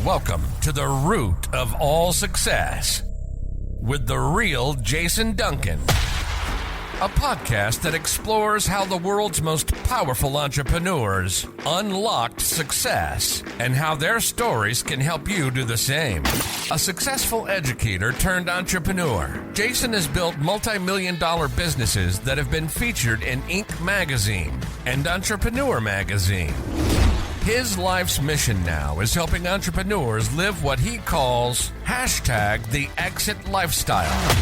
Welcome to the root of all success with the Real Jason Duncan, a podcast that explores how the world's most powerful entrepreneurs unlocked success and how their stories can help you do the same. A successful educator turned entrepreneur, Jason has built multi-million-dollar businesses that have been featured in Inc. magazine and Entrepreneur magazine. His life's mission now is helping entrepreneurs live what he calls #the exit lifestyle.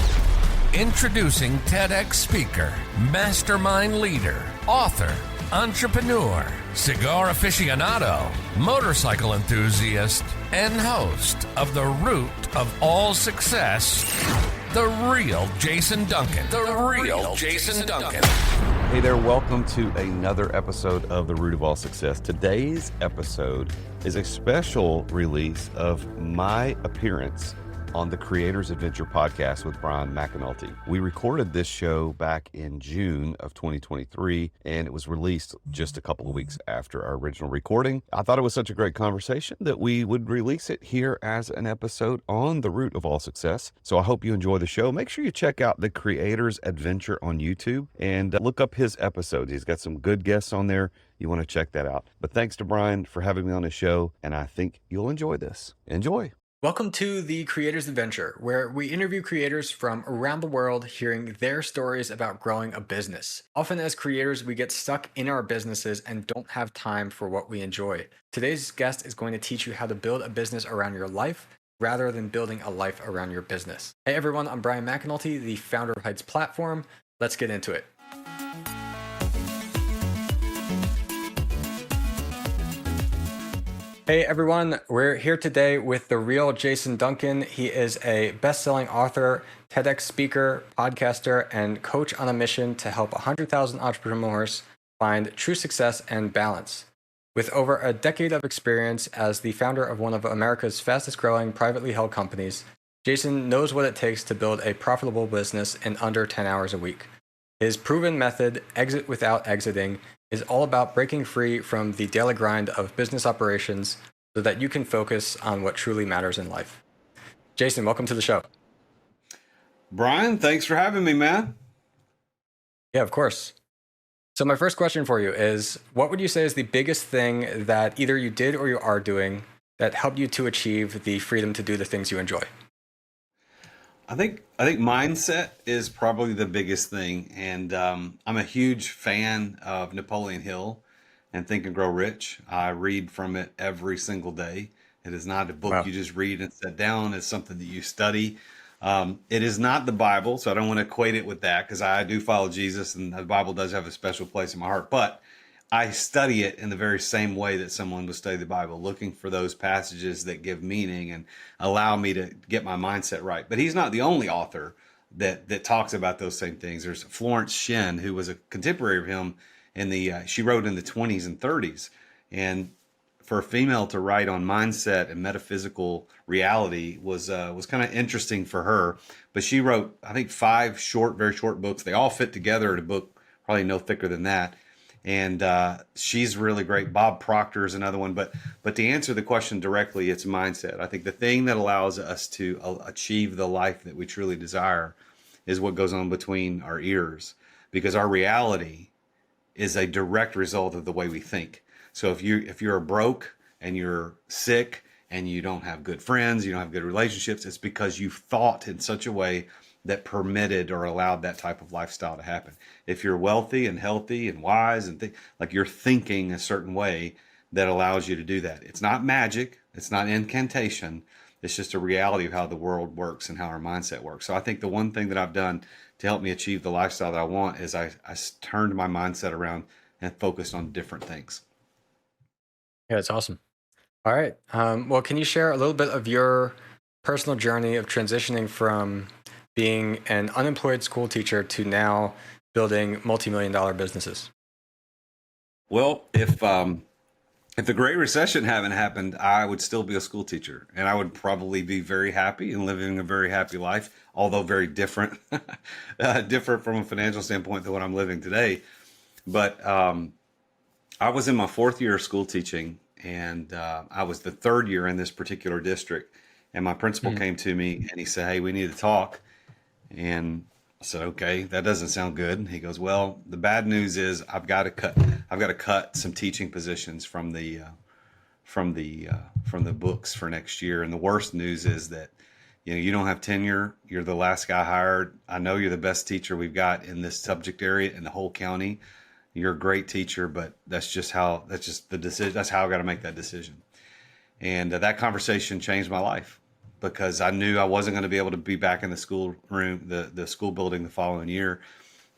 Introducing TEDx speaker, mastermind leader, author, entrepreneur, cigar aficionado, motorcycle enthusiast, and host of The Root of All Success, the Real Jason Duncan. The Real Jason Duncan. Hey there, welcome to another episode of The Root of All Success. Today's episode is a special release of my appearance on the Creator's Adventure podcast with Brian McAnulty. We recorded this show back in June of 2023, and it was released just a couple of weeks after our original recording. I thought it was such a great conversation that we would release it here as an episode on The Root of All Success. So I hope you enjoy the show. Make sure you check out the Creator's Adventure on YouTube and look up his episodes. He's got some good guests on there. You want to check that out. But thanks to Brian for having me on his show, and I think you'll enjoy this. Enjoy. Welcome to the Creator's Adventure, where we interview creators from around the world, hearing their stories about growing a business. Often as creators, we get stuck in our businesses and don't have time for what we enjoy. Today's guest is going to teach you how to build a business around your life rather than building a life around your business. Hey everyone, I'm Brian McAnulty, the founder of Heights Platform. Let's get into it. Hey everyone, we're here today with the Real Jason Duncan. He is a best-selling author, TEDx speaker, podcaster, and coach on a mission to help 100,000 entrepreneurs find true success and balance. With over a decade of experience as the founder of one of America's fastest-growing privately held companies, Jason knows what it takes to build a profitable business in under 10 hours a week. His proven method, Exit Without Exiting, is all about breaking free from the daily grind of business operations so that you can focus on what truly matters in life. Jason, welcome to the show. Brian, thanks for having me, man. Yeah, of course. So my first question for you is, what would you say is the biggest thing that either you did or you are doing that helped you to achieve the freedom to do the things you enjoy? I think mindset is probably the biggest thing, and I'm a huge fan of Napoleon Hill and Think and Grow Rich. I read from it every single day. It is not a book you just read and sit down. It's something that you study. It is not the Bible, so I don't want to equate it with that because I do follow Jesus, and the Bible does have a special place in my heart. But I study it in the very same way that someone would study the Bible, looking for those passages that give meaning and allow me to get my mindset right. But he's not the only author that talks about those same things. There's Florence Shen, who was a contemporary of him she wrote in the 20s and 30s. And for a female to write on mindset and metaphysical reality was kind of interesting for her. But she wrote, I think, 5 very short books. They all fit together in a book, probably no thicker than that. And she's really great. Bob Proctor is another one. But to answer the question directly, it's mindset. I think the thing that allows us to achieve the life that we truly desire is what goes on between our ears, because our reality is a direct result of the way we think. So if you're broke and you're sick and you don't have good friends, you don't have good relationships, it's because you've thought in such a way that permitted or allowed that type of lifestyle to happen. If you're wealthy and healthy and wise and you're thinking a certain way that allows you to do that. It's not magic. It's not incantation. It's just a reality of how the world works and how our mindset works. So I think the one thing that I've done to help me achieve the lifestyle that I want is I turned my mindset around and focused on different things. Yeah, that's awesome. All right. Well, can you share a little bit of your personal journey of transitioning from being an unemployed school teacher to now building multi-million-dollar businesses? Well, if the Great Recession hadn't happened, I would still be a school teacher, and I would probably be very happy and living a very happy life, although very different, different from a financial standpoint than what I'm living today. But I was in my 4th year of school teaching and I was the third year in this particular district. And my principal came to me and he said, "Hey, we need to talk." And I said, "Okay, that doesn't sound good." And he goes, "Well, the bad news is I've got to cut some teaching positions from the books for next year. And the worst news is that, you don't have tenure. You're the last guy hired. I know you're the best teacher we've got in this subject area in the whole county. You're a great teacher, but that's just the decision. That's how I got to make that decision." And that conversation changed my life, because I knew I wasn't going to be able to be back in the school room, the school building the following year.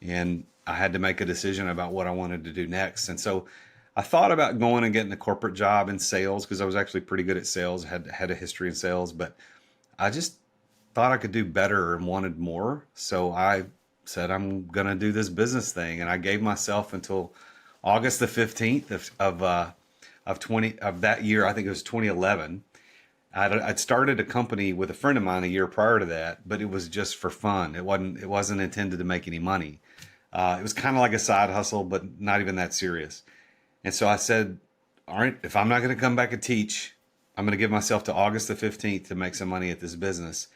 And I had to make a decision about what I wanted to do next. And so I thought about going and getting a corporate job in sales, because I was actually pretty good at sales, had a history in sales, but I just thought I could do better and wanted more. So I said, I'm going to do this business thing. And I gave myself until August the 15th of that year. I think it was 2011. I'd started a company with a friend of mine a year prior to that, but it was just for fun. It wasn't intended to make any money. It was kind of like a side hustle, but not even that serious. And so I said, all right, if I'm not going to come back and teach, I'm going to give myself to August the 15th to make some money at this business.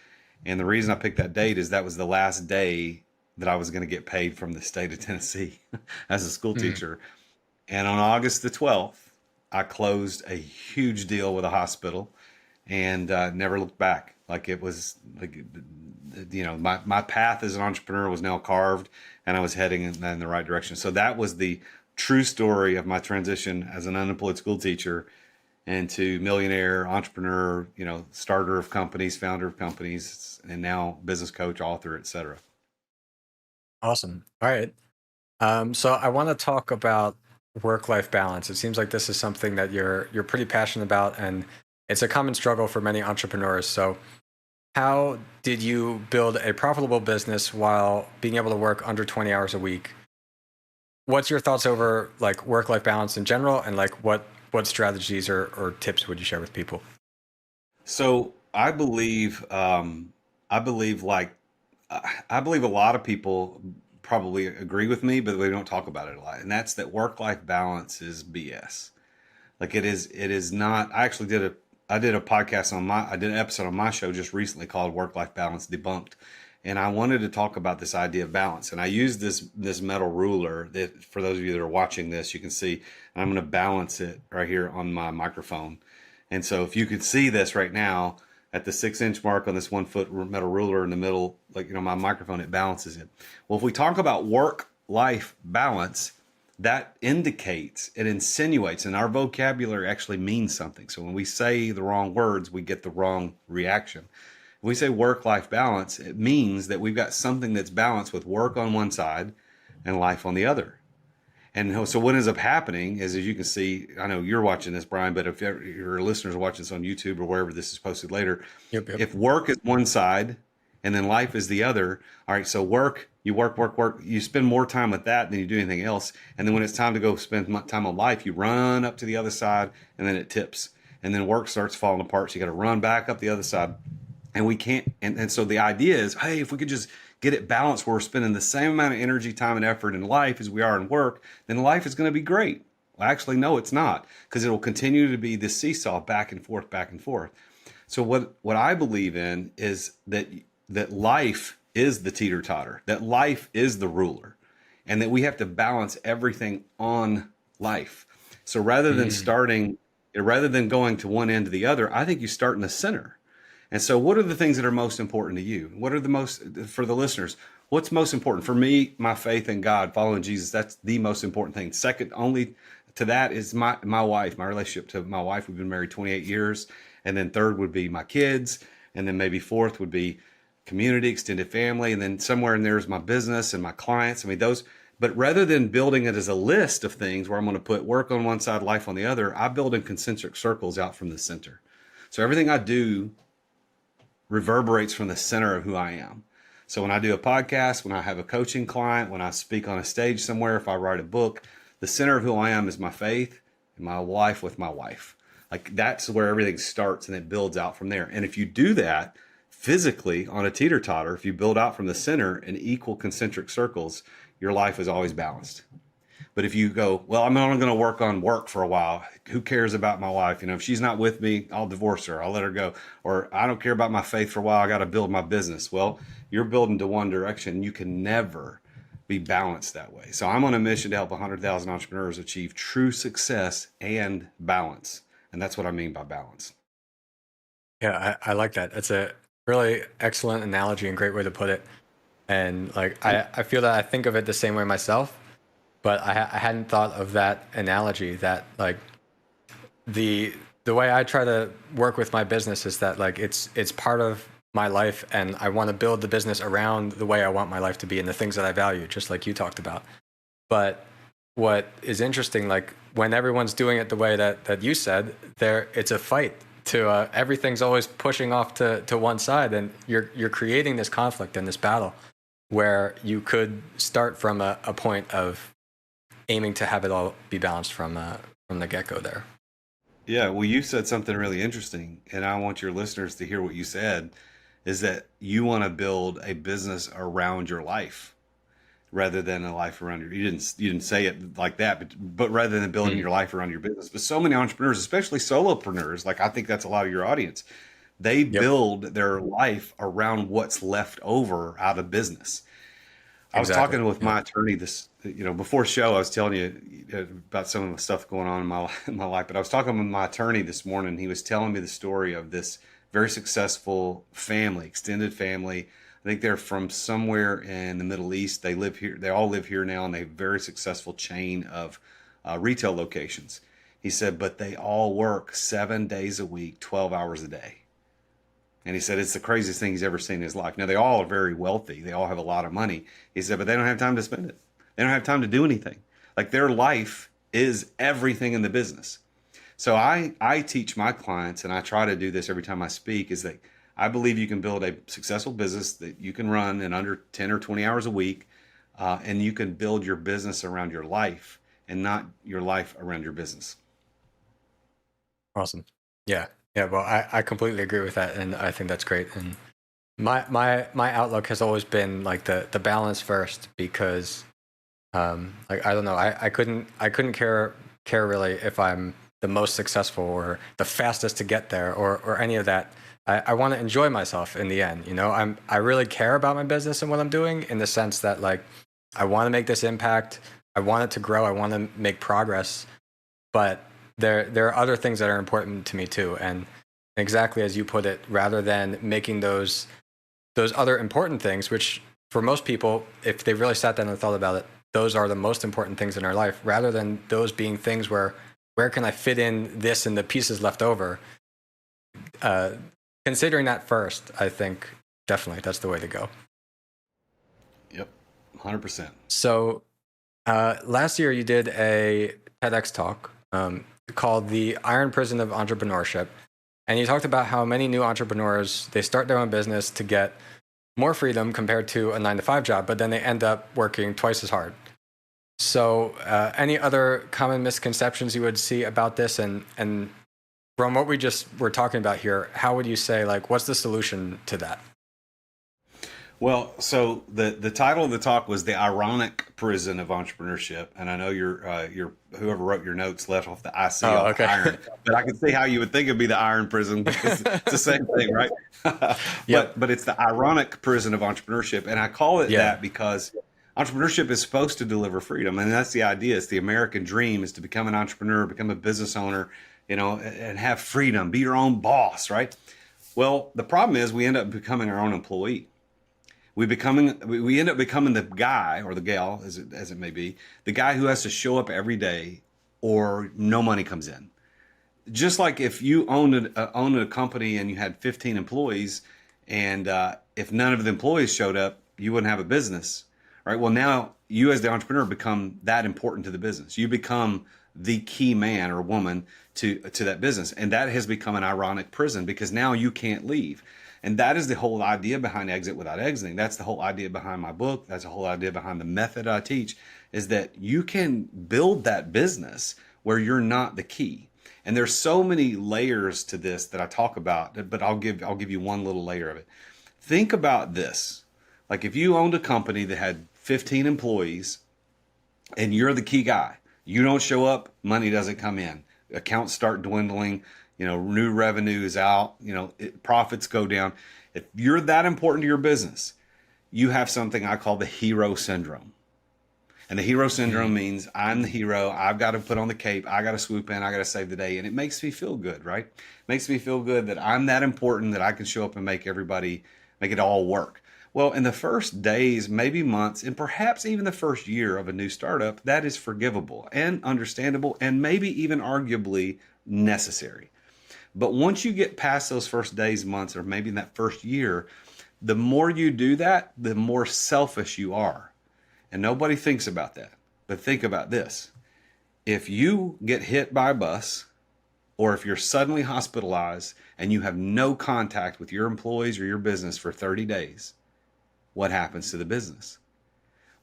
And the reason I picked that date is that was the last day that I was going to get paid from the state of Tennessee as a school teacher. And on August the 12th, I closed a huge deal with a hospital and never looked back. Like, it was like, my path as an entrepreneur was now carved, and I was heading in the right direction. So that was the true story of my transition as an unemployed school teacher into millionaire, entrepreneur, starter of companies, founder of companies, and now business coach, author, etc. Awesome. All right. So I want to talk about work-life balance. It seems like this is something that you're pretty passionate about, and it's a common struggle for many entrepreneurs. So how did you build a profitable business while being able to work under 20 hours a week? What's your thoughts over like work-life balance in general, and like what strategies or tips would you share with people? So I believe a lot of people probably agree with me, but we don't talk about it a lot. And that's that work-life balance is BS. Like, it is not. I actually did an episode on my show just recently called Work-Life Balance Debunked. And I wanted to talk about this idea of balance. And I used this metal ruler that, for those of you that are watching this, you can see, and I'm going to balance it right here on my microphone. And so if you could see this right now at the 6-inch mark on this 1 foot metal ruler in the middle, my microphone, it balances it. Well, if we talk about work-life balance, that indicates, it insinuates, and our vocabulary actually means something. So when we say the wrong words, we get the wrong reaction. If we say work-life balance, it means that we've got something that's balanced with work on one side and life on the other. And so what ends up happening is, as you can see, I know you're watching this, Brian, but if your listeners are watching this on YouTube or wherever this is posted later, Yep. if work is one side and then life is the other, all right, so you work, you spend more time with that than you do anything else. And then when it's time to go spend time on life, you run up to the other side and then it tips. And then work starts falling apart. So you got to run back up the other side. And we can't, and so the idea is, hey, if we could just get it balanced where we're spending the same amount of energy, time, and effort in life as we are in work, then life is going to be great. Well, actually, no, it's not, because it will continue to be this seesaw back and forth, back and forth. So what I believe in is that life is the teeter-totter, that life is the ruler, and that we have to balance everything on life. So rather than going to one end to the other, I think you start in the center. And so what are the things that are most important to you? What are for the listeners, what's most important? For me, my faith in God, following Jesus, that's the most important thing. Second only to that is my wife, my relationship to my wife. We've been married 28 years. And then third would be my kids. And then maybe fourth would be community, extended family. And then somewhere in there is my business and my clients. I mean, but rather than building it as a list of things where I'm going to put work on one side, life on the other, I build in concentric circles out from the center. So everything I do reverberates from the center of who I am. So when I do a podcast, when I have a coaching client, when I speak on a stage somewhere, if I write a book, the center of who I am is my faith and my life with my wife. Like, that's where everything starts, and it builds out from there. And if you do that physically on a teeter-totter, if you build out from the center in equal concentric circles, your life is always balanced. But if you go, well, I'm only going to work on work for a while. Who cares about my wife? If she's not with me, I'll divorce her. I'll let her go. Or I don't care about my faith for a while. I got to build my business. Well, you're building to one direction. You can never be balanced that way. So I'm on a mission to help 100,000 entrepreneurs achieve true success and balance. And that's what I mean by balance. Yeah, I like that. It's a really excellent analogy and great way to put it. And like, I feel that I think of it the same way myself, but I hadn't thought of that analogy, that like the way I try to work with my business is that like it's part of my life, and I want to build the business around the way I want my life to be and the things that I value, just like you talked about. But what is interesting, like when everyone's doing it the way that you said, it's a fight to everything's always pushing off to one side, and you're creating this conflict and this battle where you could start from a point of aiming to have it all be balanced from the get-go there. Yeah, well, you said something really interesting, and I want your listeners to hear what you said, is that you want to build a business around your life rather than a life around you didn't say it like that, but rather than building your life around your business. But so many entrepreneurs, especially solopreneurs, like I think that's a lot of your audience, they build their life around what's left over out of business. I was talking with my attorney before show, I was telling you about some of the stuff going on in my life, but I was talking with my attorney this morning. He was telling me the story of this very successful family, extended family. I think they're from somewhere in the Middle East. They live here. They all live here now, and they have a very successful chain of retail locations. He said, but they all work 7 days a week, 12 hours a day. And he said, it's the craziest thing he's ever seen in his life. Now, they all are very wealthy. They all have a lot of money. He said, but they don't have time to spend it. They don't have time to do anything. Like their life is everything in the business. So I teach my clients, and I try to do this every time I speak, is that I believe you can build a successful business that you can run in under 10 or 20 hours a week, and you can build your business around your life and not your life around your business. Awesome. Yeah. Yeah. Well, I completely agree with that. And I think that's great. And my outlook has always been like the balance first, because like, I don't know, I couldn't care really if I'm the most successful or the fastest to get there or any of that. I want to enjoy myself in the end. I really care about my business and what I'm doing, in the sense that like, I want to make this impact. I want it to grow. I want to make progress, but there are other things that are important to me too. And exactly as you put it, rather than making those other important things, which for most people, if they really sat down and thought about it, those are the most important things in our life, rather than those being things where can I fit in this and the pieces left over, considering that first, I think definitely that's the way to go. Yep. 100%. So last year you did a TEDx talk called The Iron Prison of Entrepreneurship. And you talked about how many new entrepreneurs, they start their own business to get more freedom compared to a 9-to-5 job, but then they end up working twice as hard. So any other common misconceptions you would see about this? And from what we just were talking about here, how would you say, like, what's the solution to that? Well, so the title of the talk was The Ironic Prison of Entrepreneurship. And I know your whoever wrote your notes left off the IC off the iron, but I can see how you would think it'd be the iron prison, because it's the same thing, right? But it's the ironic prison of entrepreneurship. And I call it that because entrepreneurship is supposed to deliver freedom. And that's the idea. It's the American dream, is to become an entrepreneur, become a business owner, and have freedom, be your own boss, right? Well, the problem is we end up becoming our own employee. We end up becoming the guy or the gal, as it may be, the guy who has to show up every day or no money comes in. Just like if you owned a company and you had 15 employees, and if none of the employees showed up, you wouldn't have a business, right? Well, now you as the entrepreneur become that important to the business. You become the key man or woman to that business. And that has become an ironic prison, because now you can't leave. And that is the whole idea behind Exit Without Exiting. That's the whole idea behind my book. That's the whole idea behind the method I teach, is that you can build that business where you're not the key. And there's so many layers to this that I talk about, but I'll give you one little layer of it. Think about this. Like if you owned a company that had 15 employees and you're the key guy. You don't show up, money doesn't come in. Accounts start dwindling, new revenue is out, profits go down. If you're that important to your business, you have something I call the hero syndrome. And the hero syndrome means I'm the hero. I've got to put on the cape. I got to swoop in. I got to save the day. And it makes me feel good, right? It makes me feel good that I'm that important that I can show up and make it all work. Well, in the first days, maybe months, and perhaps even the first year of a new startup, that is forgivable and understandable and maybe even arguably necessary. But once you get past those first days, months, or maybe in that first year, the more you do that, the more selfish you are. And nobody thinks about that. But think about this. If you get hit by a bus, or if you're suddenly hospitalized and you have no contact with your employees or your business for 30 days, what happens to the business?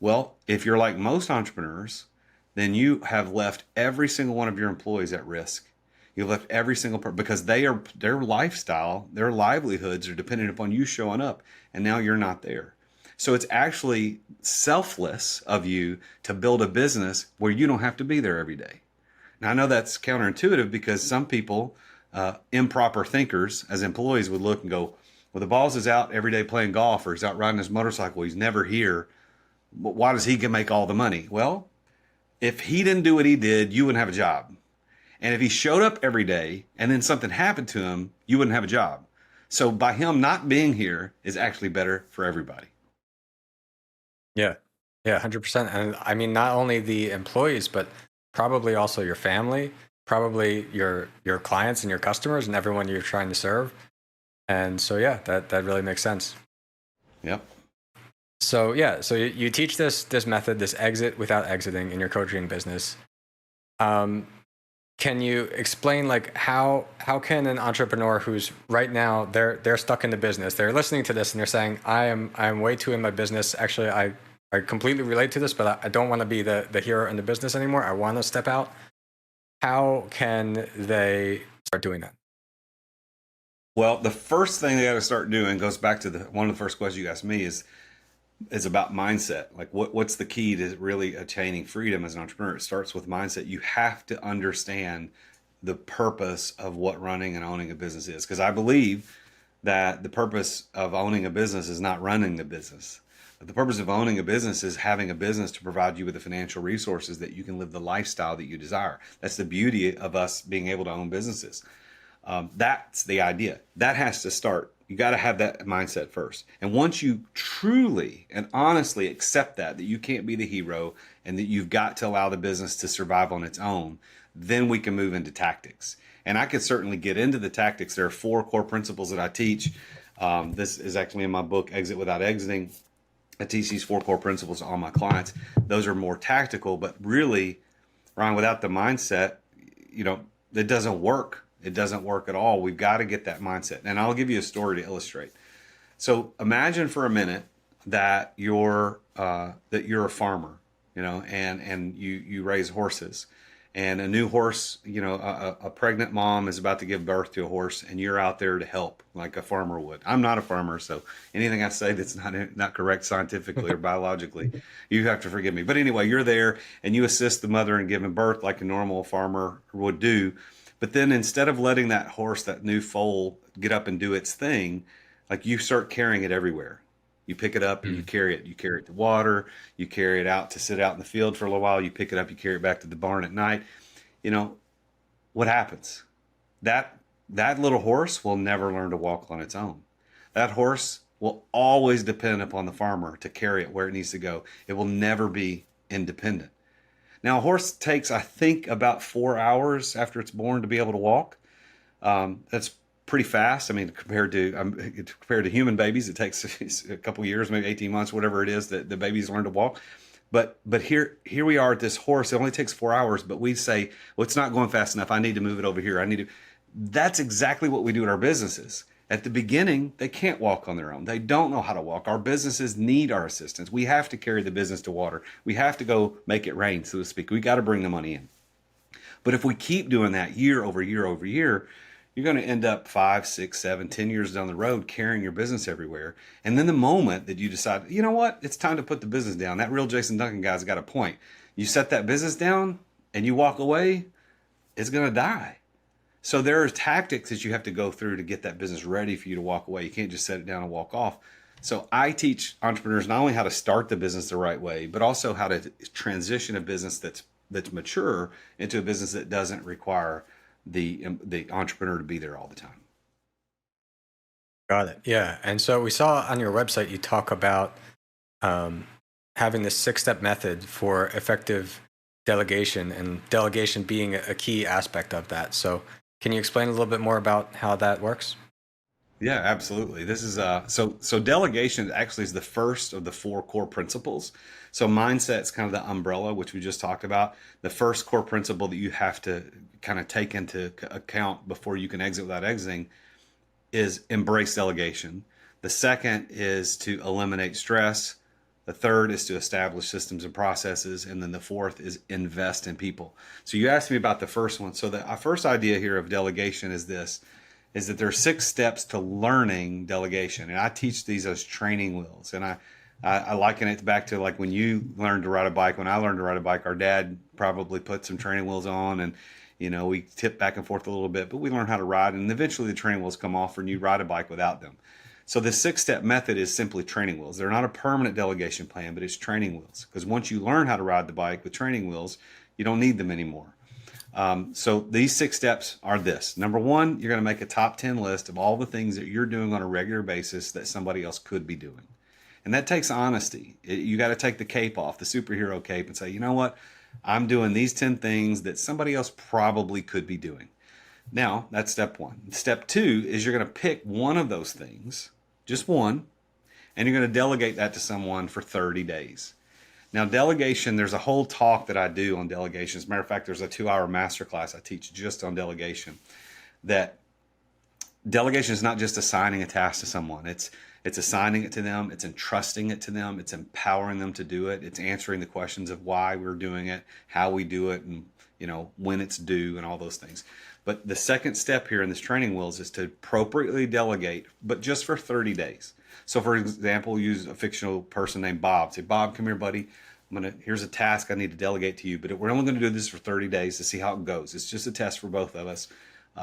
Well, if you're like most entrepreneurs, then you have left every single one of your employees at risk. You've left every single person because their lifestyle, their livelihoods are dependent upon you showing up, and now you're not there. So it's actually selfless of you to build a business where you don't have to be there every day. Now, I know that's counterintuitive because some people, improper thinkers as employees, would look and go, well, the boss is out every day playing golf, or he's out riding his motorcycle. He's never here. Why does he get make all the money? Well, if he didn't do what he did, you wouldn't have a job. And if he showed up every day and then something happened to him, you wouldn't have a job. So by him not being here is actually better for everybody. Yeah. Yeah, 100%. And I mean, not only the employees, but probably also your family, probably your clients and your customers and everyone you're trying to serve. And so, yeah, that really makes sense. Yep. So, yeah, so you teach this method, this exit without exiting in your coaching business. Can you explain like how can an entrepreneur who's right now they're stuck in the business, they're listening to this and they're saying, I'm way too in my business. Actually, I completely relate to this, but I don't want to be the hero in the business anymore. I want to step out. How can they start doing that? Well, the first thing they got to start doing goes back to one of the first questions you asked me is about mindset. Like what's the key to really attaining freedom as an entrepreneur? It starts with mindset. You have to understand the purpose of what running and owning a business is. Because I believe that the purpose of owning a business is not running the business. But the purpose of owning a business is having a business to provide you with the financial resources that you can live the lifestyle that you desire. That's the beauty of us being able to own businesses. That's the idea. That has to start. You got to have that mindset first. And once you truly and honestly accept that you can't be the hero and that you've got to allow the business to survive on its own, then we can move into tactics. And I could certainly get into the tactics. There are 4 core principles that I teach. This is actually in my book, Exit Without Exiting. I teach these 4 core principles to all my clients. Those are more tactical, but really, Ryan, without the mindset, it doesn't work. It doesn't work at all. We've got to get that mindset. And I'll give you a story to illustrate. So imagine for a minute that you're a farmer, and you raise horses. And a new horse, a pregnant mom is about to give birth to a horse, and you're out there to help like a farmer would. I'm not a farmer, so anything I say that's not correct scientifically or biologically, you have to forgive me. But anyway, you're there and you assist the mother in giving birth like a normal farmer would do. But then instead of letting that horse, that new foal, get up and do its thing, like you start carrying it everywhere. You pick it up and you carry it. You carry it to water. You carry it out to sit out in the field for a little while. You pick it up. You carry it back to the barn at night. What happens? That little horse will never learn to walk on its own. That horse will always depend upon the farmer to carry it where it needs to go. It will never be independent. Now, a horse takes, I think, about 4 hours after it's born to be able to walk. That's pretty fast. I mean, compared to human babies, it takes a couple years, maybe 18 months, whatever it is that the babies learn to walk. But here we are at this horse. It only takes 4 hours, but we say, well, it's not going fast enough. I need to move it over here. That's exactly what we do in our businesses. At the beginning, they can't walk on their own. They don't know how to walk. Our businesses need our assistance. We have to carry the business to water. We have to go make it rain, so to speak. We got to bring the money in. But if we keep doing that year over year over year, you're going to end up 5, 6, 7, 10 years down the road carrying your business everywhere. And then the moment that you decide, you know what, it's time to put the business down, that Real Jason Duncan guy's got a point. You set that business down and you walk away, it's going to die. So there are tactics that you have to go through to get that business ready for you to walk away. You can't just set it down and walk off. So I teach entrepreneurs not only how to start the business the right way, but also how to transition a business that's mature into a business that doesn't require the entrepreneur to be there all the time. Got it. Yeah. And so we saw on your website, you talk about having this 6-step method for effective delegation, and delegation being a key aspect of that. So can you explain a little bit more about how that works? Yeah, absolutely. This is so delegation actually is the first of the 4 core principles. So mindset's kind of the umbrella, which we just talked about. The first core principle that you have to kind of take into account before you can exit without exiting is embrace delegation. The second is to eliminate stress. The third is to establish systems and processes. And then the fourth is invest in people. So you asked me about the first one. So the first idea here of delegation is this, is that there are 6 steps to learning delegation. And I teach these as training wheels. And I liken it back to like when you learned to ride a bike. When I learned to ride a bike, our dad probably put some training wheels on, and we tip back and forth a little bit, but we learn how to ride, and eventually the training wheels come off and you ride a bike without them. So the 6-step method is simply training wheels. They're not a permanent delegation plan, but it's training wheels. Because once you learn how to ride the bike with training wheels, you don't need them anymore. So these 6 steps are this. Number 1, you're going to make a top 10 list of all the things that you're doing on a regular basis that somebody else could be doing. And that takes honesty. You got to take the cape off, the superhero cape, and say, you know what? I'm doing these 10 things that somebody else probably could be doing. Now, that's step 1. Step 2 is you're going to pick one of those things, just one, and you're going to delegate that to someone for 30 days. Now, delegation, there's a whole talk that I do on delegation. As a matter of fact, there's a 2-hour masterclass I teach just on delegation. That delegation is not just assigning a task to someone. It's assigning it to them. It's entrusting it to them. It's empowering them to do it. It's answering the questions of why we're doing it, how we do it, and when it's due, and all those things. But the second step here in this training wheels is to appropriately delegate, but just for 30 days. So for example, use a fictional person named Bob. Say, Bob, come here, buddy. Here's a task I need to delegate to you, but we're only going to do this for 30 days to see how it goes. It's just a test for both of us.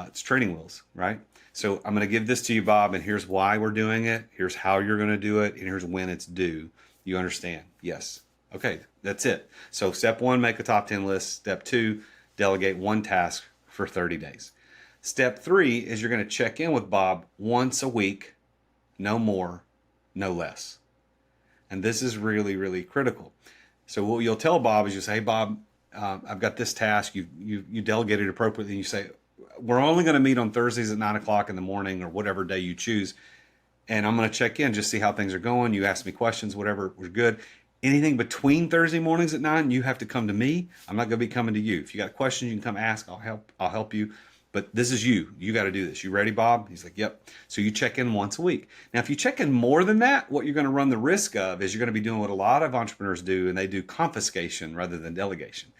It's training wheels, right? So I'm going to give this to you, Bob, and here's why we're doing it. Here's how you're going to do it, and here's when it's due. You understand? Yes. Okay, that's it. So step 1, make a top 10 list. Step 2, delegate one task for 30 days. Step 3 is you're going to check in with Bob once a week, no more, no less. And this is really, really critical. So what you'll tell Bob is you say, hey, Bob, I've got this task. You delegated appropriately. And you say, we're only going to meet on Thursdays at 9 o'clock in the morning or whatever day you choose. And I'm going to check in, just see how things are going. You ask me questions, whatever, we're good. Anything between Thursday mornings at 9, you have to come to me. I'm not going to be coming to you. If you got questions, you can come ask. I'll help you. But this is you. You got to do this. You ready, Bob? He's like, yep. So you check in once a week. Now, if you check in more than that, what you're going to run the risk of is you're going to be doing what a lot of entrepreneurs do, and they do confiscation rather than delegation,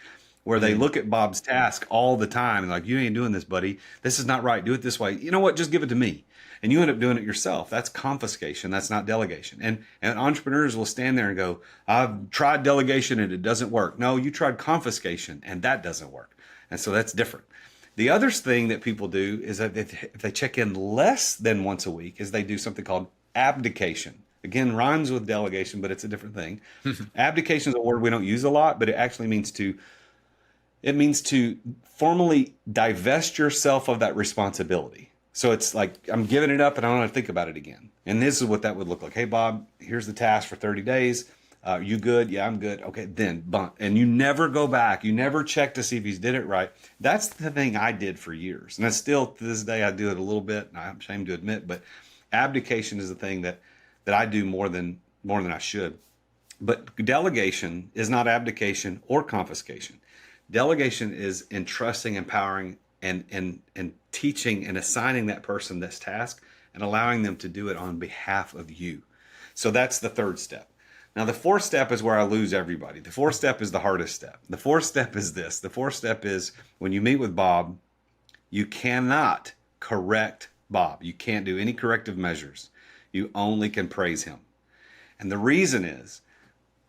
where they look at Bob's task all the time and like, you ain't doing this, buddy. This is not right. Do it this way. You know what? Just give it to me. And you end up doing it yourself. That's confiscation. That's not delegation. And entrepreneurs will stand there and go, I've tried delegation and it doesn't work. No, you tried confiscation and that doesn't work. And so that's different. The other thing that people do is that if they check in less than once a week, is they do something called abdication. Again, rhymes with delegation, but it's a different thing. Abdication is a word we don't use a lot, but it actually means to formally divest yourself of that responsibility. So it's like, I'm giving it up and I don't want to think about it again. And this is what that would look like. Hey, Bob, here's the task for 30 days. You good? Yeah, I'm good. Okay, then bump. And you never go back. You never check to see if he's did it right. That's the thing I did for years. And I still, to this day, I do it a little bit. And I'm ashamed to admit, but abdication is the thing that I do more than I should. But delegation is not abdication or confiscation. Delegation is entrusting, empowering, and teaching and assigning that person this task and allowing them to do it on behalf of you. So that's the third step. Now, the fourth step is where I lose everybody. The fourth step is the hardest step. The fourth step is this. The fourth step is when you meet with Bob, you cannot correct Bob. You can't do any corrective measures. You only can praise him. And the reason is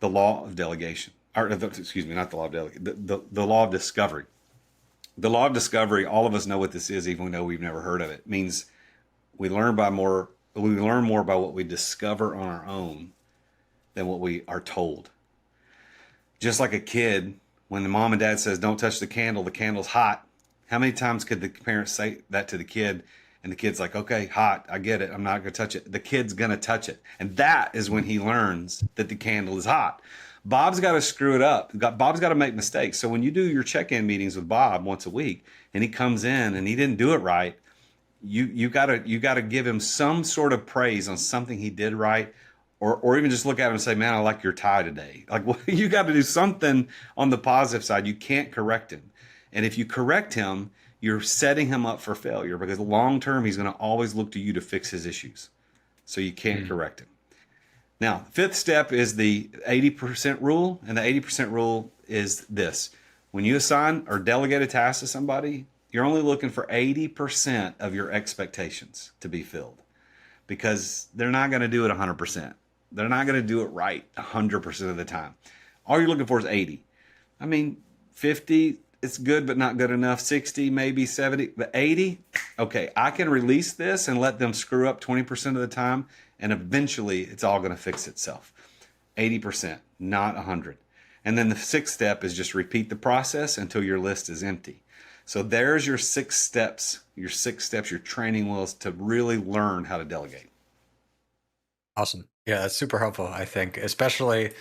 the law of delegation. excuse me, not the law of delegation, the law of discovery. The law of discovery, all of us know what this is, even though we've never heard of it. It means we learn more by what we discover on our own than what we are told. Just like a kid, when the mom and dad says, don't touch the candle's hot. How many times could the parents say that to the kid? And the kid's like, okay, hot, I get it. I'm not going to touch it. The kid's going to touch it. And that is when he learns that the candle is hot. Bob's got to screw it up. Bob's got to make mistakes. So when you do your check-in meetings with Bob once a week and he comes in and he didn't do it right, you got to give him some sort of praise on something he did right, or even just look at him and say, man, I like your tie today. Like, well, you got to do something on the positive side. You can't correct him. And if you correct him, you're setting him up for failure, because long term, he's going to always look to you to fix his issues. So you can't correct him. Now, fifth step is the 80% rule. And the 80% rule is this: when you assign or delegate a task to somebody, you're only looking for 80% of your expectations to be filled, because they're not going to do it 100%. They're not going to do it right 100% of the time. All you're looking for is 80. I mean, 50, it's good, but not good enough. 60, maybe 70, but 80, okay, I can release this and let them screw up 20% of the time, and eventually it's all going to fix itself. 80%, not 100. And then the sixth step is just repeat the process until your list is empty. So there's your 6 steps, your training wheels to really learn how to delegate. Awesome. Yeah, that's super helpful, I think, especially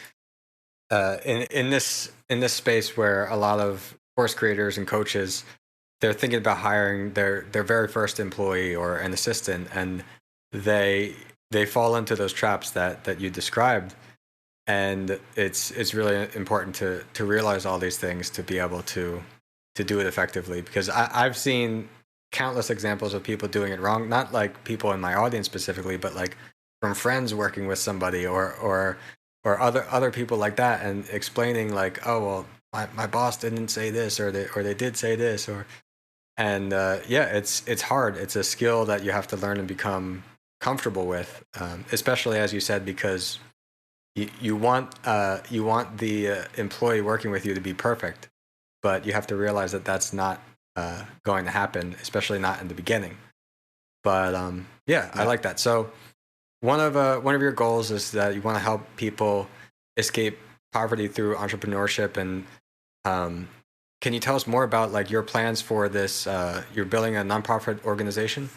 in this space where a lot of course creators and coaches, they're thinking about hiring their very first employee or an assistant, and they fall into those traps that you described. And it's really important to realize all these things to be able to do it effectively, because I've seen countless examples of people doing it wrong, not like people in my audience specifically, but like from friends working with somebody or other people like that, and explaining like, oh, well, my boss didn't say this, or they did say this, it's hard. It's a skill that you have to learn and become comfortable with, especially, as you said, because you want the employee working with you to be perfect, but you have to realize that that's not going to happen, especially not in the beginning. But I like that. So one of your goals is that you want to help people escape poverty through entrepreneurship. And can you tell us more about like your plans for this? You're building a nonprofit organization.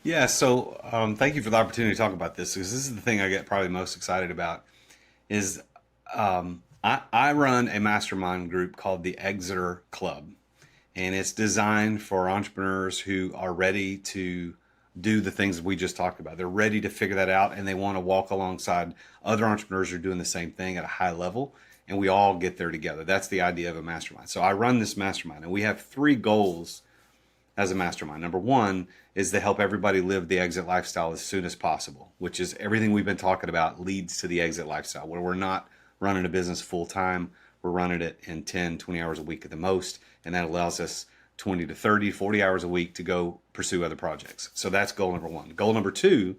Yeah, so thank you for the opportunity to talk about this, because this is the thing I get probably most excited about. Is I run a mastermind group called the Exeter Club, and it's designed for entrepreneurs who are ready to do the things we just talked about. They're ready to figure that out, and they want to walk alongside other entrepreneurs who are doing the same thing at a high level, and we all get there together. That's the idea of a mastermind. So I run this mastermind, and we have 3 goals as a mastermind. Number 1 is to help everybody live the exit lifestyle as soon as possible, which is everything we've been talking about leads to the exit lifestyle, where we're not running a business full time. We're running it in 10, 20 hours a week at the most. And that allows us 20 to 30, 40 hours a week to go pursue other projects. So that's goal number 1. Goal number 2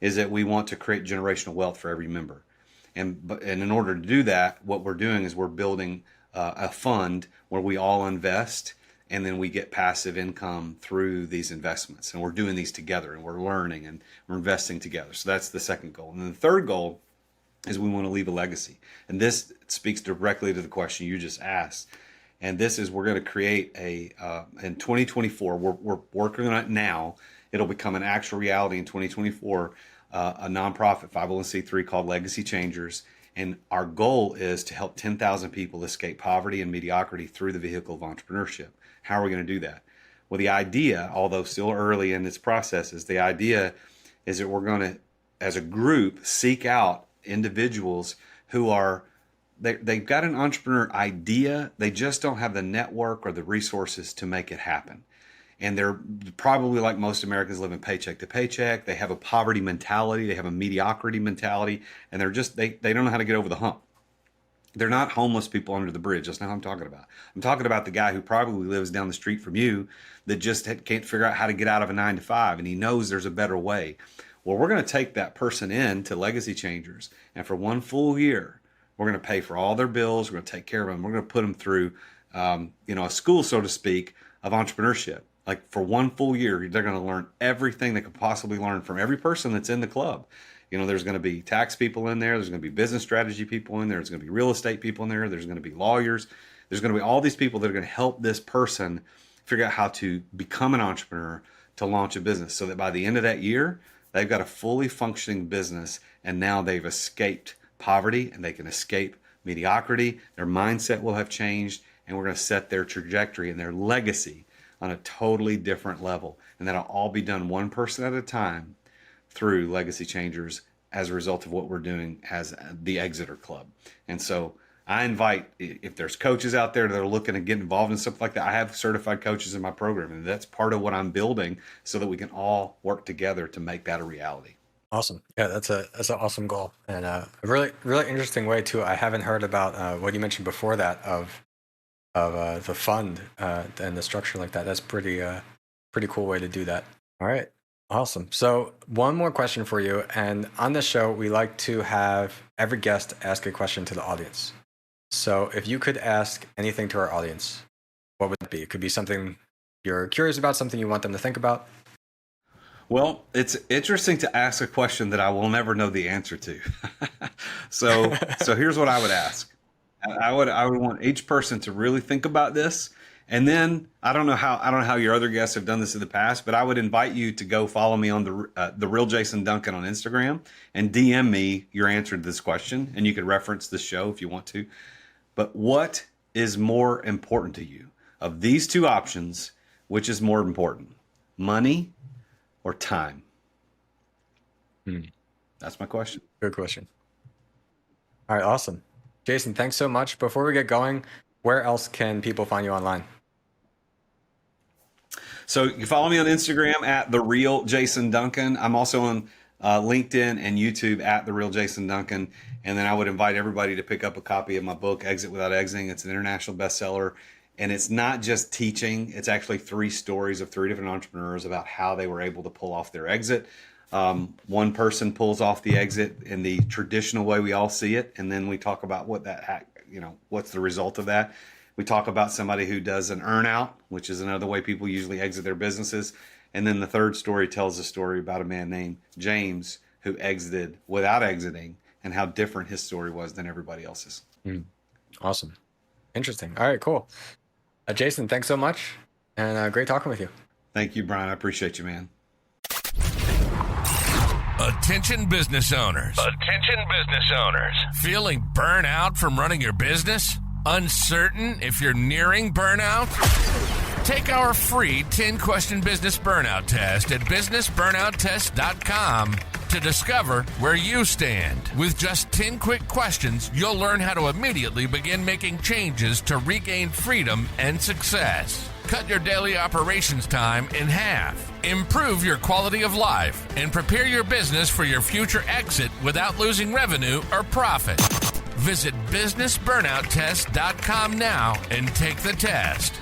is that we want to create generational wealth for every member. And in order to do that, what we're doing is we're building a fund where we all invest, and then we get passive income through these investments. And we're doing these together, and we're learning, and we're investing together. So that's the second goal. And then the third goal is we want to leave a legacy. And this speaks directly to the question you just asked. And this is, we're going to create in 2024, we're working on it now. It'll become an actual reality in 2024, a nonprofit 501c3 called Legacy Changers. And our goal is to help 10,000 people escape poverty and mediocrity through the vehicle of entrepreneurship. How are we going to do that? Well, the idea, although still early in its processes, the idea is that we're going to, as a group, seek out individuals who are, they've got an entrepreneur idea, they just don't have the network or the resources to make it happen. And they're probably, like most Americans, living paycheck to paycheck. They have a poverty mentality, they have a mediocrity mentality, and they're just, they don't know how to get over the hump. They're not homeless people under the bridge. That's not what I'm talking about. I'm talking about the guy who probably lives down the street from you that just can't figure out how to get out of a 9-to-5, and he knows there's a better way. Well, we're going to take that person in to Legacy Changers, and for 1 full year, We're going to pay for all their bills. We're going to take care of them. We're going to put them through, a school, so to speak, of entrepreneurship. Like for 1 full year, they're going to learn everything they could possibly learn from every person that's in the club. There's going to be tax people in there. There's going to be business strategy people in there. There's going to be real estate people in there. There's going to be lawyers. There's going to be all these people that are going to help this person figure out how to become an entrepreneur, to launch a business, so that by the end of that year, they've got a fully functioning business, and now they've escaped poverty and they can escape mediocrity. Their mindset will have changed, and we're going to set their trajectory and their legacy on a totally different level. And that'll all be done one person at a time through Legacy Changers as a result of what we're doing as the Exeter Club. And so I invite, if there's coaches out there that are looking to get involved in stuff like that, I have certified coaches in my program, and that's part of what I'm building so that we can all work together to make that a reality. Awesome. Yeah, that's an awesome goal, and a really, really interesting way too. I haven't heard about what you mentioned before that of the fund and the structure like that. That's pretty cool way to do that. All right. Awesome. So one more question for you. And on this show, we like to have every guest ask a question to the audience. So if you could ask anything to our audience, what would it be? It could be something you're curious about, something you want them to think about. Well, it's interesting to ask a question that I will never know the answer to. So here's what I would ask. I would want each person to really think about this. And then I don't know how your other guests have done this in the past, but I would invite you to go follow me on the Real Jason Duncan on Instagram and DM me your answer to this question. And you could reference the show if you want to. But what is more important to you? Of these two options, which is more important? Money or time? That's my question. Good question. All right, awesome. Jason, thanks so much. Before we get going, where else can people find you online? So you can follow me on Instagram at The Real Jason Duncan. I'm also on LinkedIn and YouTube at The Real Jason Duncan. And then I would invite everybody to pick up a copy of my book, Exit Without Exiting. It's an international bestseller. And it's not just teaching. It's actually 3 stories of 3 different entrepreneurs about how they were able to pull off their exit. One person pulls off the exit in the traditional way we all see it. And then we talk about what's the result of that. We talk about somebody who does an earn out, which is another way people usually exit their businesses. And then the third story tells a story about a man named James who exited without exiting and how different his story was than everybody else's. Awesome. Interesting. All right, cool. Jason, thanks so much. And great talking with you. Thank you, Brian. I appreciate you, man. Attention business owners. Attention business owners. Feeling burnout from running your business? Uncertain if you're nearing burnout? Take our free 10-question business burnout test at businessburnouttest.com to discover where you stand. With just 10 quick questions, you'll learn how to immediately begin making changes to regain freedom and success. Cut your daily operations time in half. Improve your quality of life and prepare your business for your future exit without losing revenue or profit. Visit businessburnouttest.com now and take the test.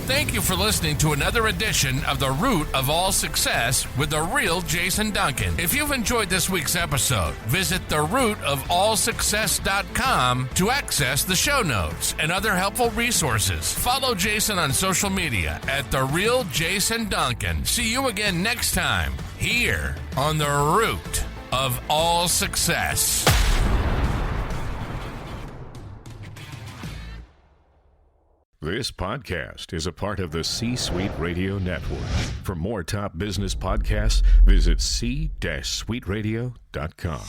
Thank you for listening to another edition of The Root of All Success with the Real Jason Duncan. If you've enjoyed this week's episode, visit therootofallsuccess.com to access the show notes and other helpful resources. Follow Jason on social media at The Real Jason Duncan. See you again next time here on The Root of All Success. This podcast is a part of the C-Suite Radio Network. For more top business podcasts, visit c-suiteradio.com.